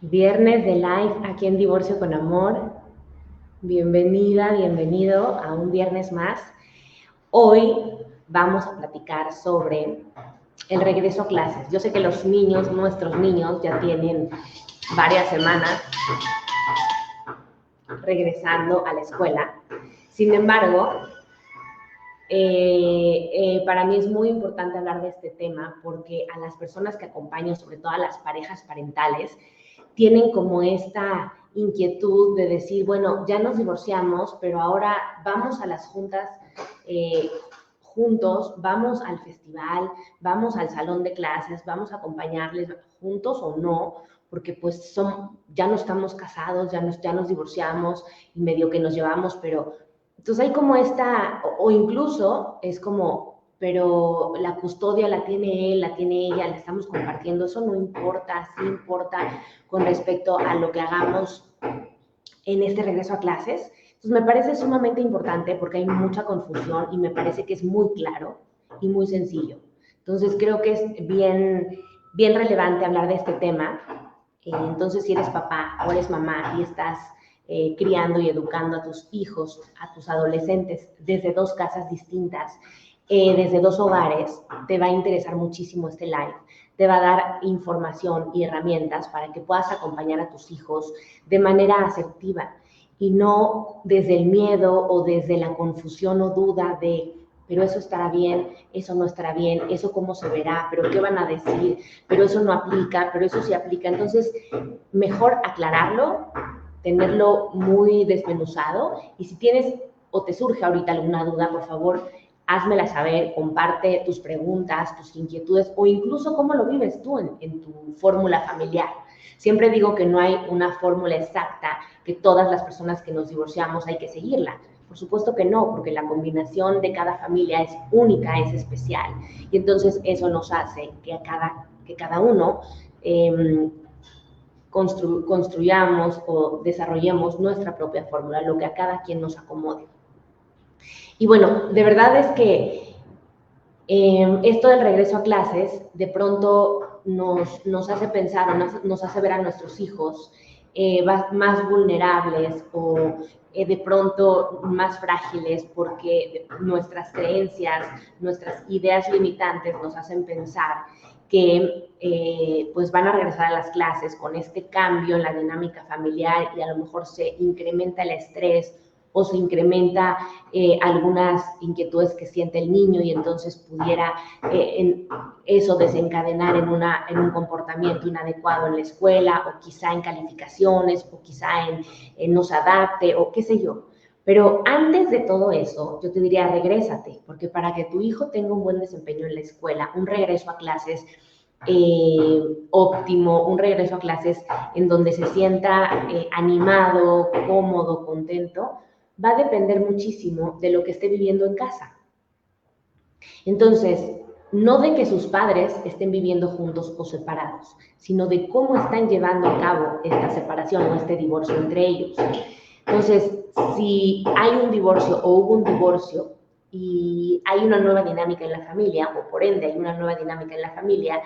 Viernes de live aquí en Divorcio con Amor. Bienvenida, bienvenido a un viernes más. Hoy vamos a platicar sobre el regreso a clases. Yo sé que los niños, nuestros niños, ya tienen varias semanas regresando a la escuela. Sin embargo, para mí es muy importante hablar de este tema porque a las personas que acompaño, sobre todo a las parejas parentales, tienen como esta inquietud de decir, bueno, ya nos divorciamos, pero ahora vamos a las juntas juntos, vamos al festival, vamos al salón de clases, vamos a acompañarles juntos o no, porque pues ya no estamos casados, ya nos divorciamos y medio que nos llevamos, pero entonces hay como o incluso es como, pero la custodia la tiene él, la tiene ella, la estamos compartiendo, eso no importa, sí importa con respecto a lo que hagamos en este regreso a clases. Entonces me parece sumamente importante porque hay mucha confusión y me parece que es muy claro y muy sencillo. Entonces creo que es bien relevante hablar de este tema. Entonces si eres papá o eres mamá y estás criando y educando a tus hijos, a tus adolescentes desde dos casas distintas, desde dos hogares, te va a interesar muchísimo este live. Te va a dar información y herramientas para que puedas acompañar a tus hijos de manera asertiva y no desde el miedo o desde la confusión o duda de, pero eso estará bien, eso no estará bien, eso cómo se verá, pero qué van a decir, pero eso no aplica, pero eso sí aplica. Entonces, mejor aclararlo, tenerlo muy desmenuzado y si tienes o te surge ahorita alguna duda, por favor, házmela saber, comparte tus preguntas, tus inquietudes o incluso cómo lo vives tú en tu fórmula familiar. Siempre digo que no hay una fórmula exacta, que todas las personas que nos divorciamos hay que seguirla. Por supuesto que no, porque la combinación de cada familia es única, es especial. Y entonces eso nos hace que cada uno construyamos o desarrollemos nuestra propia fórmula, lo que a cada quien nos acomode. Y bueno, de verdad es que esto del regreso a clases de pronto nos hace pensar o nos hace ver a nuestros hijos más vulnerables o de pronto más frágiles porque nuestras creencias, nuestras ideas limitantes nos hacen pensar que pues van a regresar a las clases con este cambio en la dinámica familiar y a lo mejor se incrementa el estrés o se incrementa algunas inquietudes que siente el niño y entonces pudiera eso desencadenar en un comportamiento inadecuado en la escuela o quizá en calificaciones o quizá en no se adapte o qué sé yo. Pero antes de todo eso, yo te diría, regrésate, porque para que tu hijo tenga un buen desempeño en la escuela, un regreso a clases óptimo, un regreso a clases en donde se sienta animado, cómodo, contento, va a depender muchísimo de lo que esté viviendo en casa. Entonces, no de que sus padres estén viviendo juntos o separados, sino de cómo están llevando a cabo esta separación o este divorcio entre ellos. Entonces, si hay un divorcio o hubo un divorcio y hay una nueva dinámica en la familia, o por ende hay una nueva dinámica en la familia,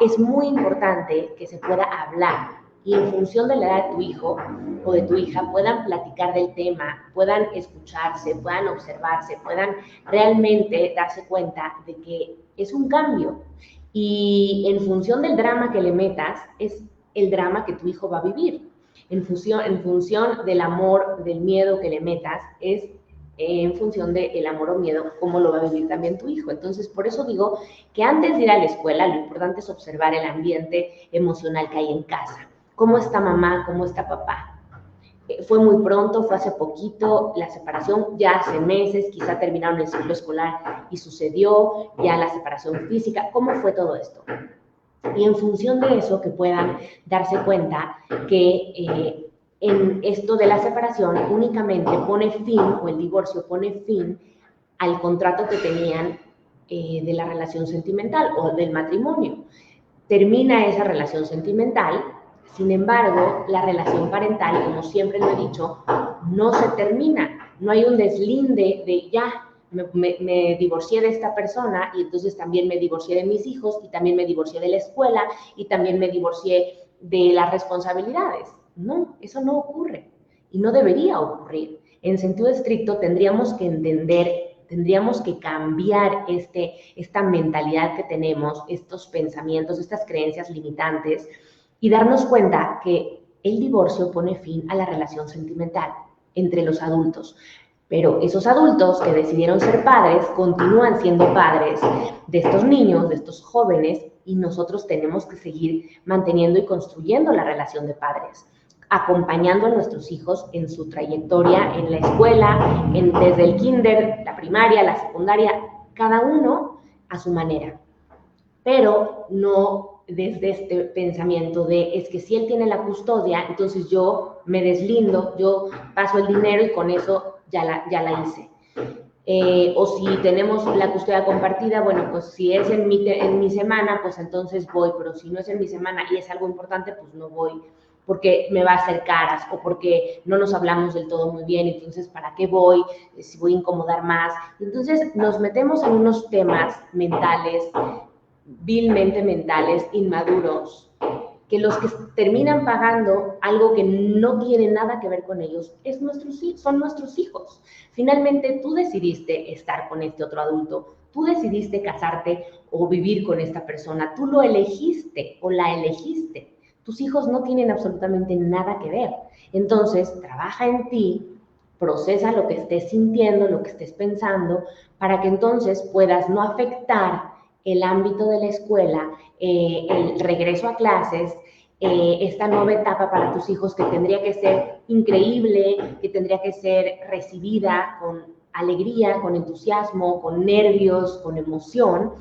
es muy importante que se pueda hablar y en función de la edad de tu hijo o de tu hija puedan platicar del tema, puedan escucharse, puedan observarse, puedan realmente darse cuenta de que es un cambio y en función del drama que le metas es el drama que tu hijo va a vivir. En función del amor, del miedo que le metas, es en función del amor o miedo, cómo lo va a vivir también tu hijo. Entonces, por eso digo que antes de ir a la escuela, lo importante es observar el ambiente emocional que hay en casa. ¿Cómo está mamá? ¿Cómo está papá? Fue muy pronto, fue hace poquito, la separación ya hace meses, quizá terminaron el ciclo escolar y sucedió ya la separación física. ¿Cómo fue todo esto? Y en función de eso, que puedan darse cuenta que en esto de la separación únicamente pone fin, o el divorcio pone fin al contrato que tenían de la relación sentimental o del matrimonio. Termina esa relación sentimental, sin embargo, la relación parental, como siempre lo he dicho, no se termina. No hay un deslinde de ya, me divorcié de esta persona y entonces también me divorcié de mis hijos y también me divorcié de la escuela y también me divorcié de las responsabilidades. No, eso no ocurre y no debería ocurrir. En sentido estricto tendríamos que entender, tendríamos que cambiar esta mentalidad que tenemos, estos pensamientos, estas creencias limitantes y darnos cuenta que el divorcio pone fin a la relación sentimental entre los adultos. Pero esos adultos que decidieron ser padres continúan siendo padres de estos niños, de estos jóvenes, y nosotros tenemos que seguir manteniendo y construyendo la relación de padres, acompañando a nuestros hijos en su trayectoria en la escuela, desde el kinder, la primaria, la secundaria, cada uno a su manera. Pero no desde este pensamiento de es que si él tiene la custodia, entonces yo me deslindo, yo paso el dinero y con eso ya la hice. O si tenemos la custodia compartida, bueno, pues si es en mi semana, pues entonces voy, pero si no es en mi semana y es algo importante, pues no voy, porque me va a hacer caras o porque no nos hablamos del todo muy bien, entonces ¿para qué voy? Si voy a incomodar más. Entonces nos metemos en unos temas mentales, vilmente mentales, inmaduros, que los que terminan pagando algo que no tiene nada que ver con ellos son nuestros hijos. Finalmente, tú decidiste estar con este otro adulto, tú decidiste casarte o vivir con esta persona, tú lo elegiste o la elegiste. Tus hijos no tienen absolutamente nada que ver. Entonces, trabaja en ti, procesa lo que estés sintiendo, lo que estés pensando, para que entonces puedas no afectar el ámbito de la escuela, el regreso a clases, esta nueva etapa para tus hijos que tendría que ser increíble, que tendría que ser recibida con alegría, con entusiasmo, con nervios, con emoción,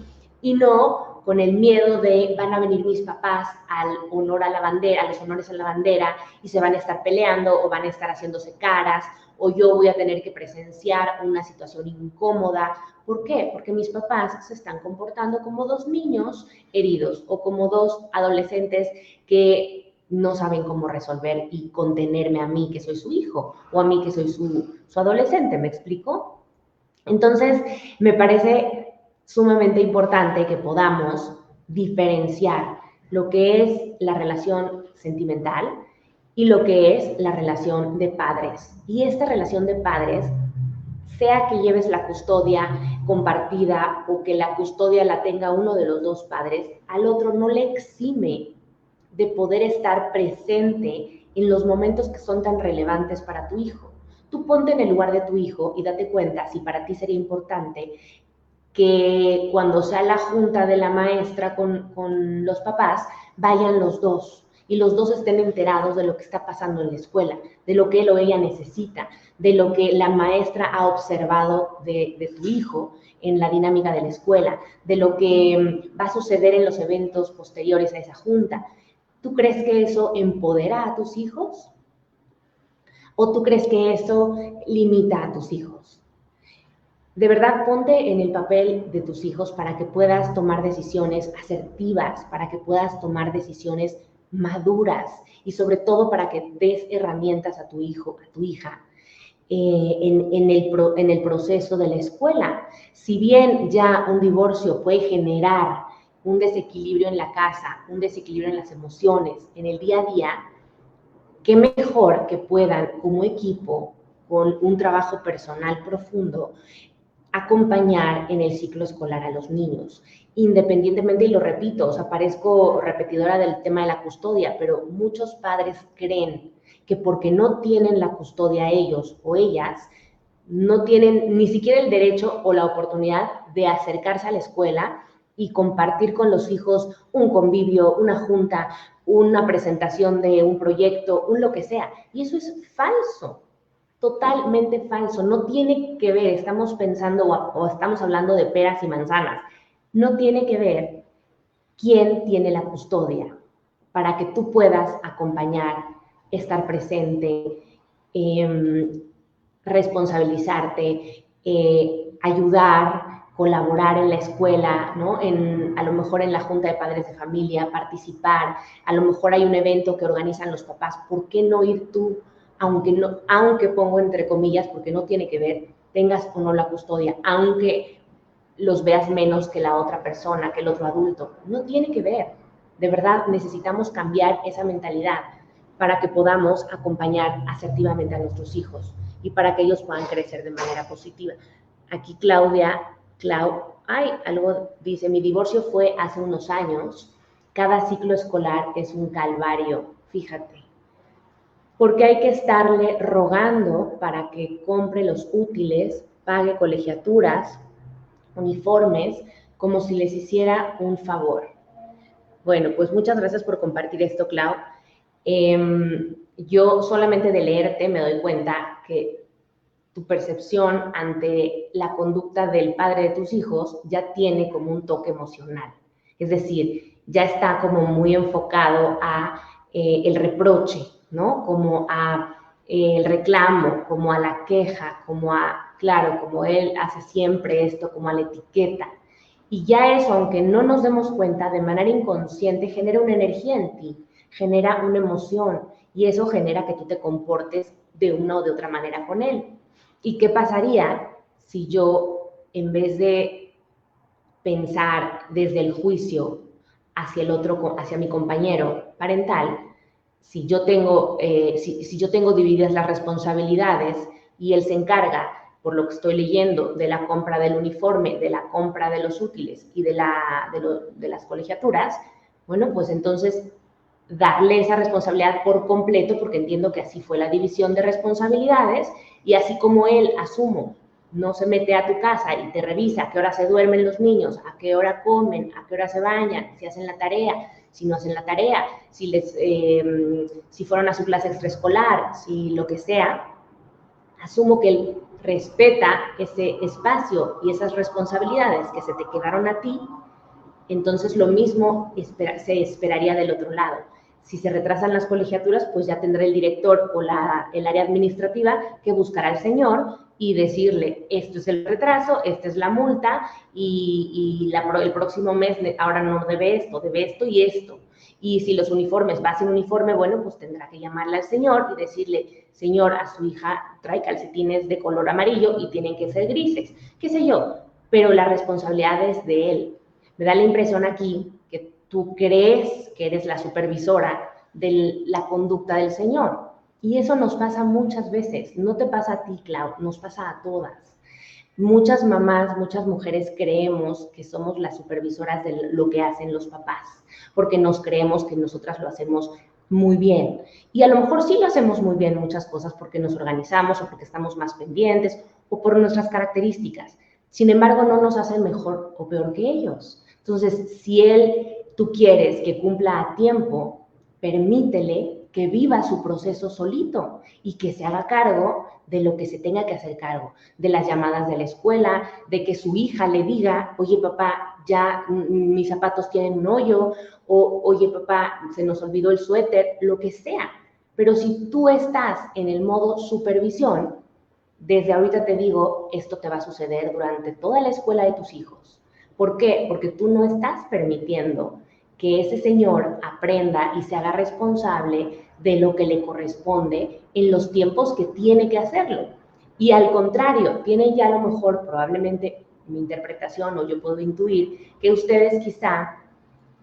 y no con el miedo de van a venir mis papás al honor a la bandera, a los honores a la bandera, y se van a estar peleando o van a estar haciéndose caras, o yo voy a tener que presenciar una situación incómoda. ¿Por qué? Porque mis papás se están comportando como dos niños heridos o como dos adolescentes que no saben cómo resolver y contenerme a mí, que soy su hijo, o a mí, que soy su adolescente. ¿Me explico? Entonces, me parece sumamente importante que podamos diferenciar lo que es la relación sentimental y lo que es la relación de padres. Y esta relación de padres, sea que lleves la custodia compartida o que la custodia la tenga uno de los dos padres, al otro no le exime de poder estar presente en los momentos que son tan relevantes para tu hijo. Tú ponte en el lugar de tu hijo y date cuenta si para ti sería importante que cuando sea la junta de la maestra con los papás, vayan los dos y los dos estén enterados de lo que está pasando en la escuela, de lo que él o ella necesita, de lo que la maestra ha observado de tu hijo en la dinámica de la escuela, de lo que va a suceder en los eventos posteriores a esa junta. ¿Tú crees que eso empodera a tus hijos? ¿O tú crees que eso limita a tus hijos? De verdad, ponte en el papel de tus hijos para que puedas tomar decisiones asertivas, para que puedas tomar decisiones maduras y sobre todo para que des herramientas a tu hijo, a tu hija, en el proceso de la escuela. Si bien ya un divorcio puede generar un desequilibrio en la casa, un desequilibrio en las emociones, en el día a día, qué mejor que puedan como equipo, con un trabajo personal profundo, acompañar en el ciclo escolar a los niños, independientemente, y lo repito, o sea, parezco repetidora del tema de la custodia, pero muchos padres creen que porque no tienen la custodia ellos o ellas, no tienen ni siquiera el derecho o la oportunidad de acercarse a la escuela y compartir con los hijos un convivio, una junta, una presentación de un proyecto, un lo que sea. Y eso es falso. Totalmente falso, no tiene que ver, estamos pensando o estamos hablando de peras y manzanas, no tiene que ver quién tiene la custodia para que tú puedas acompañar, estar presente, responsabilizarte, ayudar, colaborar en la escuela, ¿no? A lo mejor en la junta de padres de familia, participar, a lo mejor hay un evento que organizan los papás, ¿por qué no ir tú? Aunque pongo entre comillas, porque no tiene que ver, tengas o no la custodia, aunque los veas menos que la otra persona, que el otro adulto. No tiene que ver. De verdad, necesitamos cambiar esa mentalidad para que podamos acompañar asertivamente a nuestros hijos y para que ellos puedan crecer de manera positiva. Aquí algo dice, mi divorcio fue hace unos años, cada ciclo escolar es un calvario, fíjate, porque hay que estarle rogando para que compre los útiles, pague colegiaturas, uniformes, como si les hiciera un favor. Bueno, pues muchas gracias por compartir esto, Clau. Yo solamente de leerte me doy cuenta que tu percepción ante la conducta del padre de tus hijos ya tiene como un toque emocional. Es decir, ya está como muy enfocado a el reproche, ¿no? Como a el reclamo, como a la queja, como a, claro, como él hace siempre esto, como a la etiqueta. Y ya eso, aunque no nos demos cuenta, de manera inconsciente genera una energía en ti, genera una emoción y eso genera que tú te comportes de una o de otra manera con él. ¿Y qué pasaría si yo, en vez de pensar desde el juicio hacia el otro, hacia mi compañero parental, si yo tengo divididas las responsabilidades y él se encarga, por lo que estoy leyendo, de la compra del uniforme, de la compra de los útiles y de las colegiaturas, bueno, pues entonces darle esa responsabilidad por completo, porque entiendo que así fue la división de responsabilidades, y así como él, asumo, no se mete a tu casa y te revisa a qué hora se duermen los niños, a qué hora comen, a qué hora se bañan, si hacen la tarea, si no hacen la tarea, si fueron a su clase extraescolar, si lo que sea, asumo que él respeta ese espacio y esas responsabilidades que se te quedaron a ti, entonces lo mismo se esperaría del otro lado. Si se retrasan las colegiaturas, pues ya tendrá el director o el área administrativa que buscará al señor y decirle, esto es el retraso, esta es la multa y el próximo mes ahora no debe esto y esto. Y si los uniformes va sin uniforme, bueno, pues tendrá que llamarle al señor y decirle, señor, a su hija trae calcetines de color amarillo y tienen que ser grises, qué sé yo, pero la responsabilidad es de él. Me da la impresión aquí que tú crees que eres la supervisora de la conducta del Señor. Y eso nos pasa muchas veces. No te pasa a ti, Clau, nos pasa a todas. Muchas mamás, muchas mujeres creemos que somos las supervisoras de lo que hacen los papás, porque nos creemos que nosotras lo hacemos muy bien. Y a lo mejor sí lo hacemos muy bien muchas cosas porque nos organizamos o porque estamos más pendientes o por nuestras características. Sin embargo, no nos hacen mejor o peor que ellos. Entonces, si tú quieres que cumpla a tiempo, permítele que viva su proceso solito y que se haga cargo de lo que se tenga que hacer cargo, de las llamadas de la escuela, de que su hija le diga, oye papá, ya mis zapatos tienen un hoyo, o oye papá, se nos olvidó el suéter, lo que sea. Pero si tú estás en el modo supervisión, desde ahorita te digo, esto te va a suceder durante toda la escuela de tus hijos. ¿Por qué? Porque tú no estás permitiendo que ese señor aprenda y se haga responsable de lo que le corresponde en los tiempos que tiene que hacerlo. Y al contrario, tienen ya a lo mejor, probablemente, mi interpretación, o yo puedo intuir, que ustedes quizá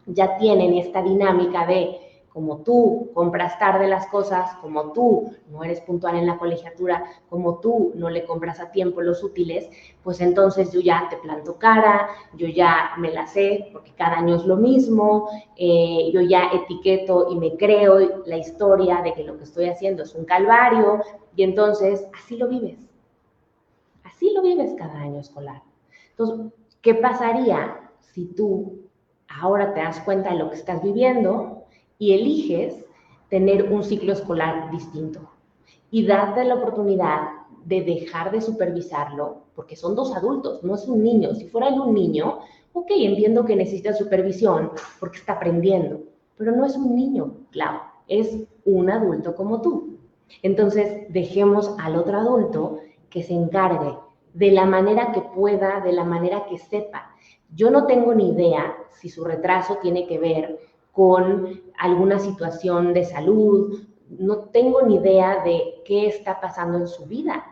ya tienen esta dinámica de como tú compras tarde las cosas, como tú no eres puntual en la colegiatura, como tú no le compras a tiempo los útiles, pues entonces yo ya te planto cara, yo ya me la sé, porque cada año es lo mismo, yo ya etiqueto y me creo la historia de que lo que estoy haciendo es un calvario, y entonces así lo vives cada año escolar. Entonces, ¿qué pasaría si tú ahora te das cuenta de lo que estás viviendo y eliges tener un ciclo escolar distinto y darte la oportunidad de dejar de supervisarlo, porque son dos adultos, no es un niño? Si fuera él un niño, ok, entiendo que necesita supervisión porque está aprendiendo, pero no es un niño, claro, es un adulto como tú. Entonces, dejemos al otro adulto que se encargue de la manera que pueda, de la manera que sepa. Yo no tengo ni idea si su retraso tiene que ver con alguna situación de salud, no tengo ni idea de qué está pasando en su vida.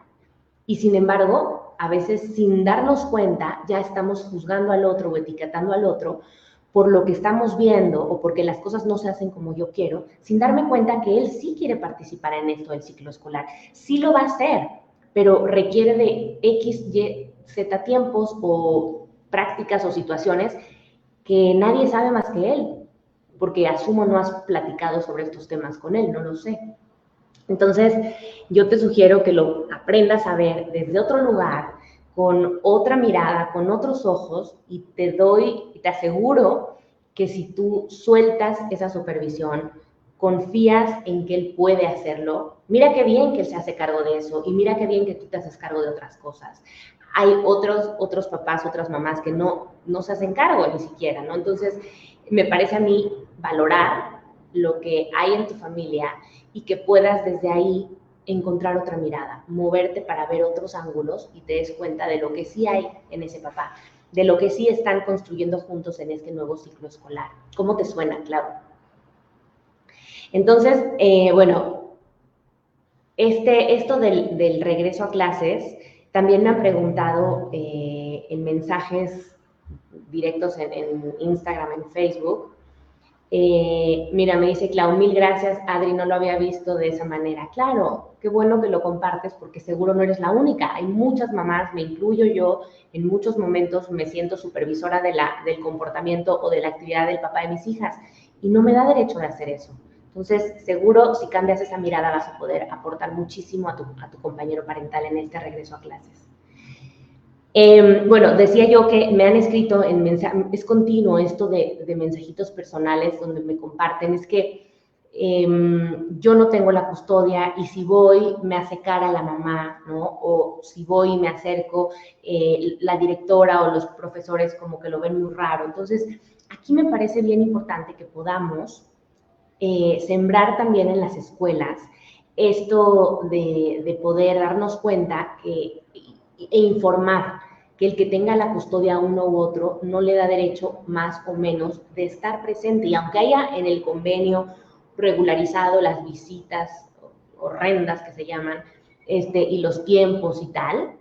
Y sin embargo, a veces sin darnos cuenta, ya estamos juzgando al otro o etiquetando al otro por lo que estamos viendo o porque las cosas no se hacen como yo quiero, sin darme cuenta que él sí quiere participar en esto del ciclo escolar. Sí lo va a hacer, pero requiere de X, Y, Z tiempos o prácticas o situaciones que nadie sabe más que él, porque asumo no has platicado sobre estos temas con él, no lo sé. Entonces, yo te sugiero que lo aprendas a ver desde otro lugar, con otra mirada, con otros ojos, y te aseguro que si tú sueltas esa supervisión, confías en que él puede hacerlo, mira qué bien que él se hace cargo de eso, y mira qué bien que tú te haces cargo de otras cosas. Hay otros papás, otras mamás que no se hacen cargo ni siquiera, ¿no? Entonces, me parece a mí valorar lo que hay en tu familia y que puedas desde ahí encontrar otra mirada, moverte para ver otros ángulos y te des cuenta de lo que sí hay en ese papá, de lo que sí están construyendo juntos en este nuevo ciclo escolar. ¿Cómo te suena, Clau? Entonces, bueno, esto del regreso a clases, también me han preguntado en mensajes directos en Instagram, en Facebook. Mira, me dice Clau, mil gracias, Adri, no lo había visto de esa manera. Claro, qué bueno que lo compartes porque seguro no eres la única. Hay muchas mamás, me incluyo yo, en muchos momentos me siento supervisora del comportamiento o de la actividad del papá de mis hijas y no me da derecho de hacer eso. Entonces, seguro si cambias esa mirada vas a poder aportar muchísimo a tu compañero parental en este regreso a clases. Bueno, decía yo que me han escrito en mensajes, es continuo esto de mensajitos personales donde me comparten, es que yo no tengo la custodia y si voy me hace cara la mamá, ¿no? O si voy y me acerco, la directora o los profesores como que lo ven muy raro. Entonces, aquí me parece bien importante que podamos sembrar también en las escuelas esto de poder darnos cuenta e informar que el que tenga la custodia uno u otro no le da derecho más o menos de estar presente. Y aunque haya en el convenio regularizado las visitas horrendas que se llaman, y los tiempos y tal,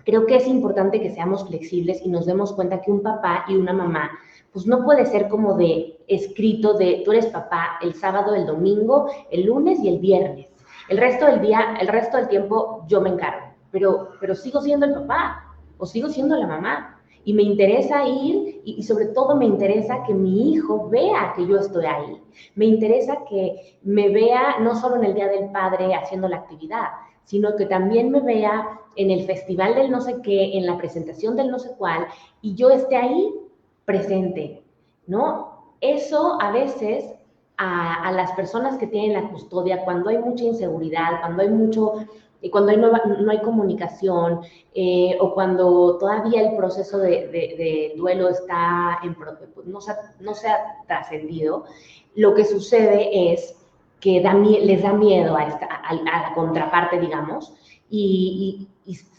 creo que es importante que seamos flexibles y nos demos cuenta que un papá y una mamá, pues no puede ser como de escrito de tú eres papá el sábado, el domingo, el lunes y el viernes. El resto del día, el resto del tiempo yo me encargo, pero sigo siendo el papá o sigo siendo la mamá. Y me interesa ir y sobre todo me interesa que mi hijo vea que yo estoy ahí. Me interesa que me vea no solo en el Día del Padre haciendo la actividad, sino que también me vea en el festival del no sé qué, en la presentación del no sé cuál, y yo esté ahí presente, ¿no? Eso a veces a las personas que tienen la custodia, cuando hay mucha inseguridad, cuando hay no hay comunicación, o cuando todavía el proceso de duelo está no se ha trascendido, lo que sucede es que les da miedo a la contraparte, digamos, y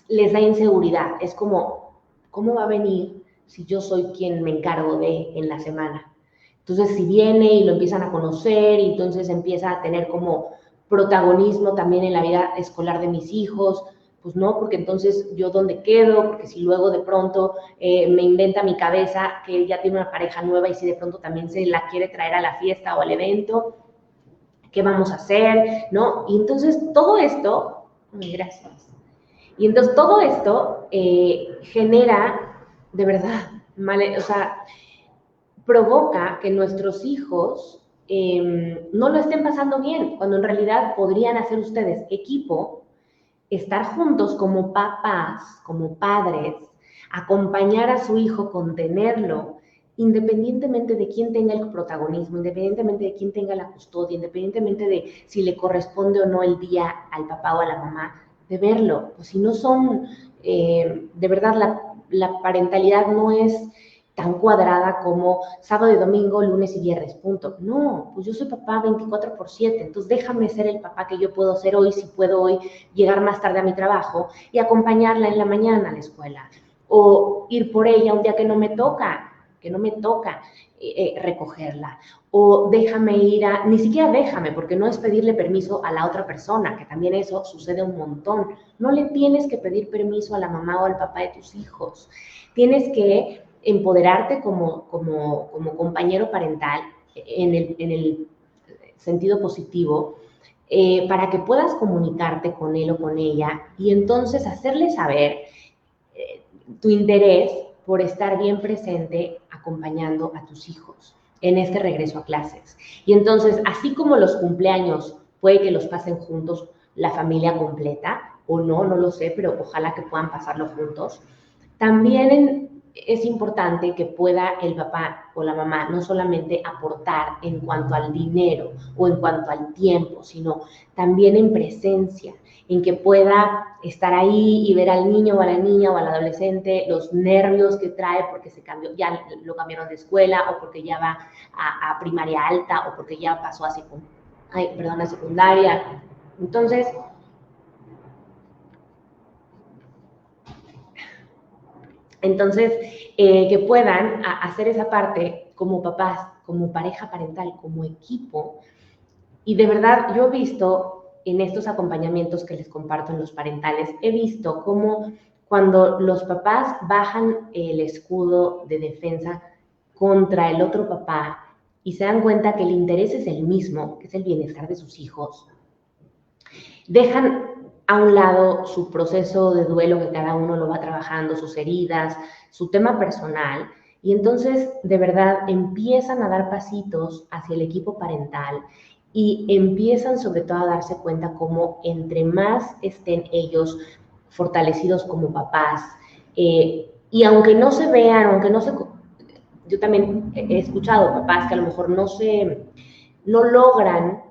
les da inseguridad. Es como, ¿cómo va a venir si yo soy quien me encargo de en la semana? Entonces, si viene y lo empiezan a conocer, y entonces empieza a tener como protagonismo también en la vida escolar de mis hijos, pues no, porque entonces yo dónde quedo, porque si luego de pronto me inventa mi cabeza que ya tiene una pareja nueva y si de pronto también se la quiere traer a la fiesta o al evento, ¿qué vamos a hacer? ¿No? Y entonces todo esto, gracias, y entonces todo esto genera, de verdad, o sea, provoca que nuestros hijos no lo estén pasando bien, cuando en realidad podrían hacer ustedes equipo, estar juntos como papás, como padres, acompañar a su hijo, contenerlo, independientemente de quién tenga el protagonismo, independientemente de quién tenga la custodia, independientemente de si le corresponde o no el día al papá o a la mamá, de verlo. Pues si no son, de verdad, la parentalidad no es tan cuadrada como sábado y domingo, lunes y viernes, punto. No, pues yo soy papá 24/7, entonces déjame ser el papá que yo puedo ser hoy, si puedo hoy llegar más tarde a mi trabajo y acompañarla en la mañana a la escuela, o ir por ella un día que no me toca, que no me toca recogerla. O déjame ir a, ni siquiera déjame, porque no es pedirle permiso a la otra persona, que también eso sucede un montón. No le tienes que pedir permiso a la mamá o al papá de tus hijos. Tienes que empoderarte como compañero parental en el sentido positivo, para que puedas comunicarte con él o con ella y entonces hacerle saber tu interés por estar bien presente acompañando a tus hijos en este regreso a clases. Y entonces, así como los cumpleaños puede que los pasen juntos la familia completa, o no, no lo sé, pero ojalá que puedan pasarlo juntos, también es importante que pueda el papá o la mamá no solamente aportar en cuanto al dinero o en cuanto al tiempo, sino también en presencia, en que pueda estar ahí y ver al niño o a la niña o al adolescente, los nervios que trae porque se cambió, ya lo cambiaron de escuela o porque ya va a primaria alta o porque ya pasó a secundaria. Entonces, que puedan hacer esa parte como papás, como pareja parental, como equipo. Y de verdad, yo he visto en estos acompañamientos que les comparto en los parentales, he visto cómo cuando los papás bajan el escudo de defensa contra el otro papá y se dan cuenta que el interés es el mismo, que es el bienestar de sus hijos, dejan a un lado su proceso de duelo, que cada uno lo va trabajando, sus heridas, su tema personal, y entonces de verdad empiezan a dar pasitos hacia el equipo parental y empiezan sobre todo a darse cuenta cómo entre más estén ellos fortalecidos como papás, y aunque no se vean, aunque no se... Yo también he escuchado papás que a lo mejor no logran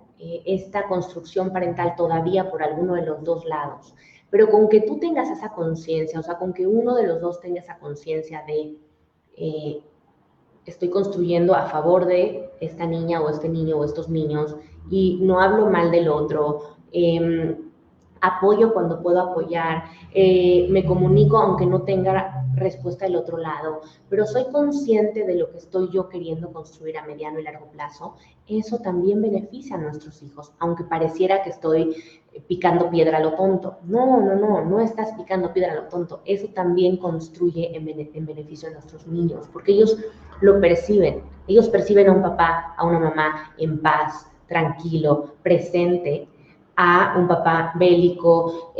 esta construcción parental todavía por alguno de los dos lados, pero con que tú tengas esa conciencia, o sea, con que uno de los dos tenga esa conciencia de estoy construyendo a favor de esta niña o este niño o estos niños y no hablo mal del otro, apoyo cuando puedo apoyar, me comunico aunque no tenga respuesta del otro lado, pero soy consciente de lo que estoy yo queriendo construir a mediano y largo plazo, eso también beneficia a nuestros hijos, aunque pareciera que estoy picando piedra a lo tonto. No estás picando piedra a lo tonto, eso también construye en beneficio de nuestros niños, porque ellos lo perciben, ellos perciben a un papá, a una mamá en paz, tranquilo, presente, a un papá bélico,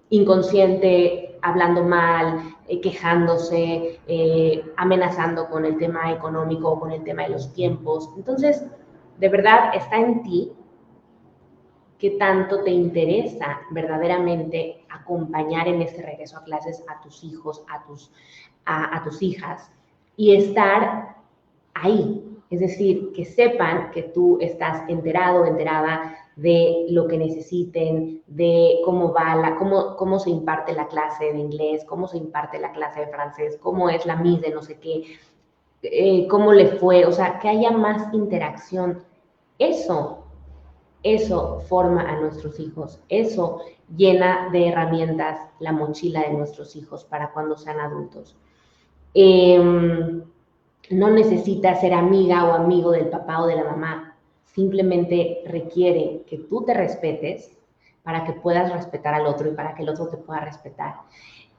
inconsciente, hablando mal, quejándose, amenazando con el tema económico o con el tema de los tiempos. Entonces, de verdad está en ti qué tanto te interesa verdaderamente acompañar en este regreso a clases a tus hijos, a tus hijas, y estar ahí. Es decir, que sepan que tú estás enterado, enterada de lo que necesiten, de cómo va cómo se imparte la clase de inglés, cómo se imparte la clase de francés, cómo es la mise de no sé qué, cómo le fue, o sea, que haya más interacción. Eso forma a nuestros hijos, eso llena de herramientas la mochila de nuestros hijos para cuando sean adultos. No necesitas ser amiga o amigo del papá o de la mamá, simplemente requiere que tú te respetes para que puedas respetar al otro y para que el otro te pueda respetar.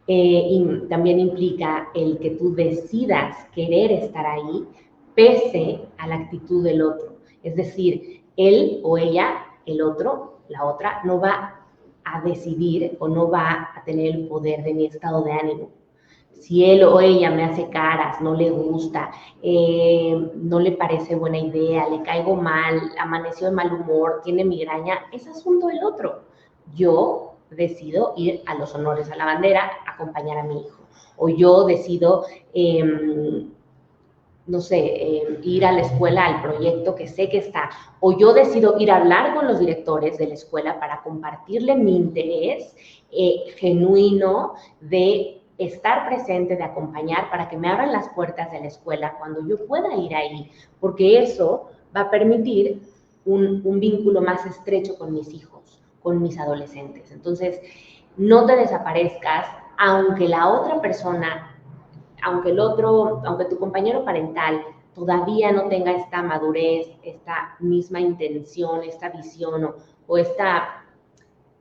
Y también implica el que tú decidas querer estar ahí pese a la actitud del otro. Es decir, él o ella, el otro, la otra, no va a decidir o no va a tener el poder de mi estado de ánimo. Si él o ella me hace caras, no le gusta, no le parece buena idea, le caigo mal, amaneció de mal humor, tiene migraña, es asunto del otro. Yo decido ir a los honores a la bandera, acompañar a mi hijo. O yo decido, no sé, ir a la escuela al proyecto que sé que está. O yo decido ir a hablar con los directores de la escuela para compartirle mi interés genuino de estar presente, de acompañar para que me abran las puertas de la escuela cuando yo pueda ir ahí, porque eso va a permitir un vínculo más estrecho con mis hijos, con mis adolescentes. Entonces, no te desaparezcas, aunque la otra persona aunque tu compañero parental todavía no tenga esta madurez, esta misma intención, esta visión o esta,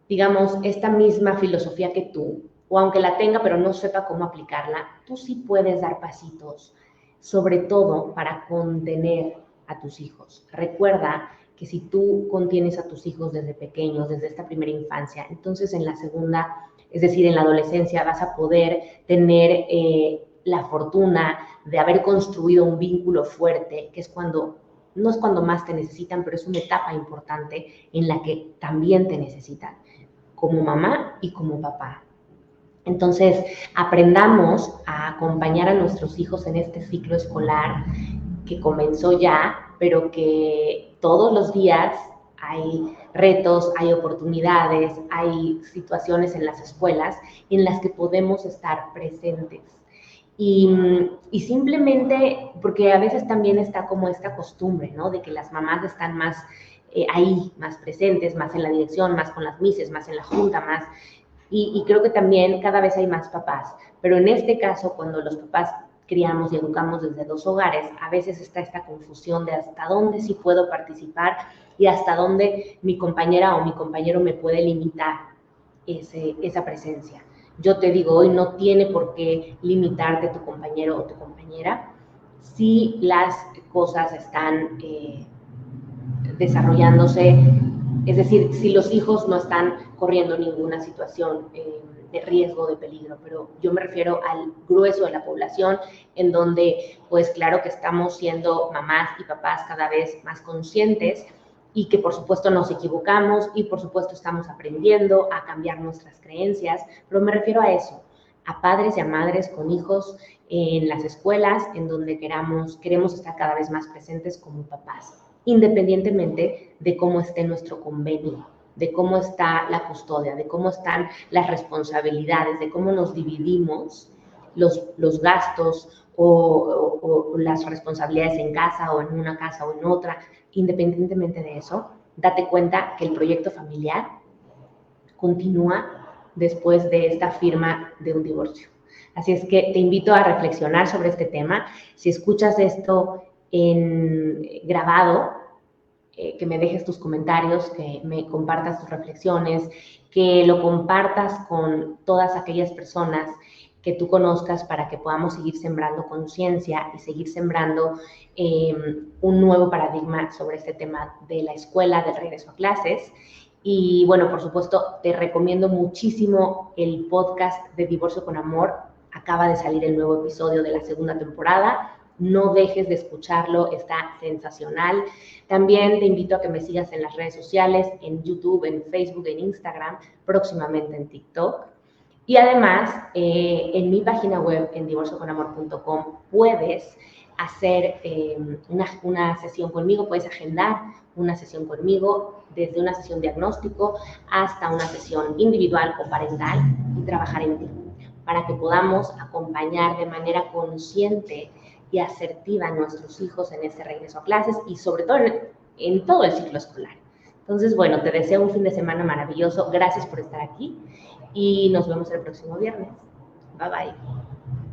digamos, esta misma filosofía que tú, o aunque la tenga pero no sepa cómo aplicarla, tú sí puedes dar pasitos, sobre todo para contener a tus hijos. Recuerda que si tú contienes a tus hijos desde pequeños, desde esta primera infancia, entonces en la segunda, es decir, en la adolescencia, vas a poder tener la fortuna de haber construido un vínculo fuerte, que es cuando, no es cuando más te necesitan, pero es una etapa importante en la que también te necesitan, como mamá y como papá. Entonces, aprendamos a acompañar a nuestros hijos en este ciclo escolar que comenzó ya, pero que todos los días hay retos, hay oportunidades, hay situaciones en las escuelas en las que podemos estar presentes. Y simplemente, porque a veces también está como esta costumbre, ¿no? De que las mamás están más ahí, más presentes, más en la dirección, más con las mises, más en la junta, más. Y creo que también cada vez hay más papás, pero en este caso, cuando los papás criamos y educamos desde dos hogares, a veces está esta confusión de hasta dónde sí puedo participar y hasta dónde mi compañera o mi compañero me puede limitar esa presencia. Yo te digo, hoy no tiene por qué limitarte tu compañero o tu compañera si las cosas están desarrollándose, es decir, si los hijos no están corriendo ninguna situación de riesgo, de peligro, pero yo me refiero al grueso de la población, en donde, pues claro que estamos siendo mamás y papás cada vez más conscientes y que por supuesto nos equivocamos y por supuesto estamos aprendiendo a cambiar nuestras creencias, pero me refiero a eso, a padres y a madres con hijos en las escuelas, en donde queremos estar cada vez más presentes como papás, independientemente de cómo esté nuestro convenio, de cómo está la custodia, de cómo están las responsabilidades, de cómo nos dividimos los gastos o las responsabilidades en casa o en una casa o en otra. Independientemente de eso, date cuenta que el proyecto familiar continúa después de esta firma de un divorcio. Así es que te invito a reflexionar sobre este tema. Si escuchas esto grabado, que me dejes tus comentarios, que me compartas tus reflexiones, que lo compartas con todas aquellas personas que tú conozcas para que podamos seguir sembrando conciencia y seguir sembrando un nuevo paradigma sobre este tema de la escuela, del regreso a clases. Y bueno, por supuesto, te recomiendo muchísimo el podcast de Divorcio con Amor. Acaba de salir el nuevo episodio de la segunda temporada. No dejes de escucharlo, está sensacional. También te invito a que me sigas en las redes sociales, en YouTube, en Facebook, en Instagram, próximamente en TikTok. Y además, en mi página web, en divorcioconamor.com, puedes hacer una sesión conmigo, puedes agendar una sesión conmigo, desde una sesión diagnóstico hasta una sesión individual o parental y trabajar en ti, para que podamos acompañar de manera consciente y asertiva a nuestros hijos en este regreso a clases y sobre todo en todo el ciclo escolar. Entonces, bueno, te deseo un fin de semana maravilloso. Gracias por estar aquí y nos vemos el próximo viernes. Bye bye.